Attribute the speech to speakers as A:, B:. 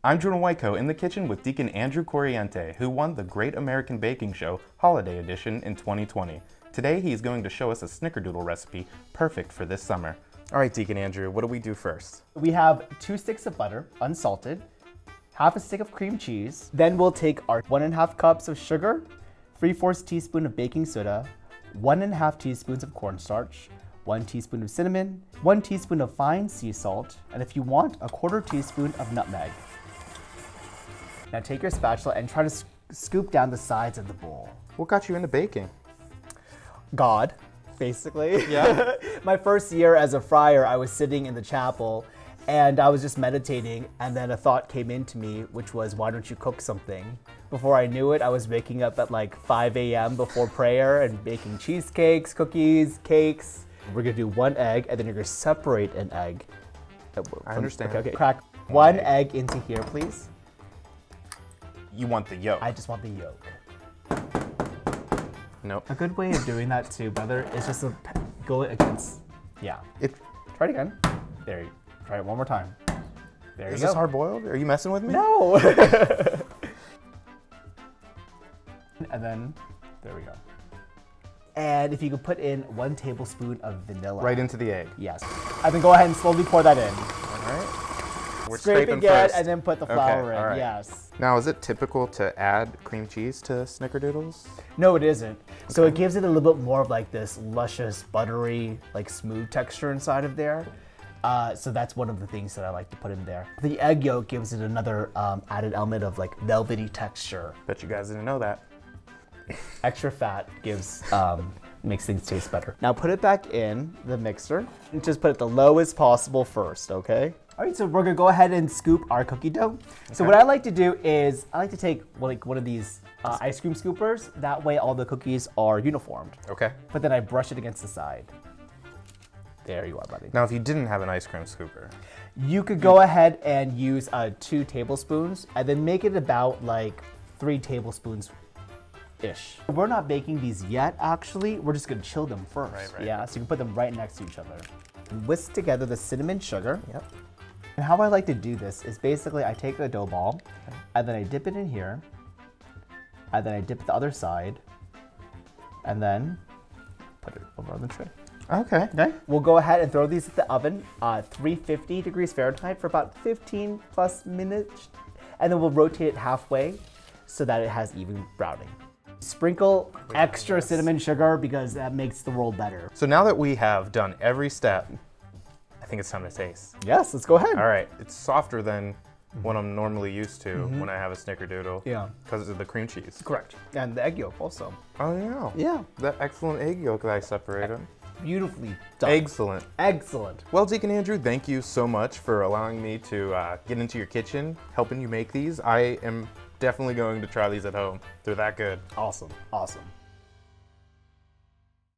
A: I'm Jordan Wyko in the kitchen with Deacon Andrew Corriente, who won the Great American Baking Show Holiday Edition in 2020. Today he's going to show us a Snickerdoodle recipe perfect for this summer. All right, Deacon Andrew, what do we do first?
B: We have 2 sticks of butter, unsalted, half a stick of cream cheese. Then we'll take our 1½ cups of sugar, 3/4 teaspoon of baking soda, 1½ teaspoons of cornstarch, 1 teaspoon of cinnamon, 1 teaspoon of fine sea salt, and if you want, a 1/4 teaspoon of nutmeg. Now take your spatula and try to scoop down the sides of the bowl.
A: What got you into baking?
B: God, basically.
A: Yeah.
B: My first year as a friar, I was sitting in the chapel and I was just meditating, and then a thought came into me, which was, why don't you cook something? Before I knew it, I was waking up at like 5 a.m. before prayer and baking cheesecakes, cookies, cakes. We're gonna do 1 egg, and then you're gonna separate an egg.
A: I understand.
B: Okay. Crack one egg into here, please.
A: You want the yolk?
B: I just want the yolk.
A: Nope.
B: A good way of doing that too, brother, is just to go against, yeah. Try it again. There you try it one more time. There you go.
A: Is this hard boiled? Are you messing with me?
B: No! And then, there we go. And if you could put in 1 tablespoon of vanilla.
A: Right into the egg.
B: Yes. And then go ahead and slowly pour that in.
A: All right. We're
B: Scrape
A: scraping
B: again,
A: first.
B: and then put the flour in,
A: all right.
B: yes.
A: Now, is it typical to add cream cheese to Snickerdoodles?
B: No, it isn't. So it gives it a little bit more of like this luscious, buttery, like smooth texture inside of there. So that's one of the things that I like to put in there. The egg yolk gives it another added element of like velvety texture.
A: Bet you guys didn't know that.
B: Extra fat gives, makes things taste better. Now put it back in the mixer and just put it the lowest possible first, okay? All right, so we're gonna go ahead and scoop our cookie dough. Okay. So what I like to do is, I like to take like one of these ice cream scoopers. That way all the cookies are uniformed.
A: Okay.
B: But then I brush it against the side. There you are, buddy.
A: Now, if you didn't have an ice cream scooper,
B: you could go ahead and use 2 tablespoons and then make it about like 3 tablespoons-ish. We're not baking these yet, actually. We're just gonna chill them first.
A: Right.
B: Yeah, so you can put them right next to each other. Whisk together the cinnamon sugar.
A: Yep.
B: And how I like to do this is basically I take a dough ball, and then I dip it in here, and then I dip it the other side, and then put it over on the tray.
A: Okay.
B: We'll go ahead and throw these at the oven, 350 degrees Fahrenheit for about 15 plus minutes, and then we'll rotate it halfway so that it has even browning. Sprinkle extra cinnamon sugar because that makes the world better.
A: So now that we have done every step, I think it's time to taste.
B: Yes, let's go ahead.
A: All right, it's softer than what I'm normally used to when I have a Snickerdoodle.
B: Yeah.
A: Because of the cream cheese.
B: Correct. And the egg yolk also.
A: Oh, yeah.
B: Yeah.
A: That excellent egg yolk that I separated.
B: Beautifully done.
A: Excellent.
B: Excellent.
A: Well, Deacon Andrew, thank you so much for allowing me to get into your kitchen, helping you make these. I am definitely going to try these at home. They're that good.
B: Awesome. Awesome.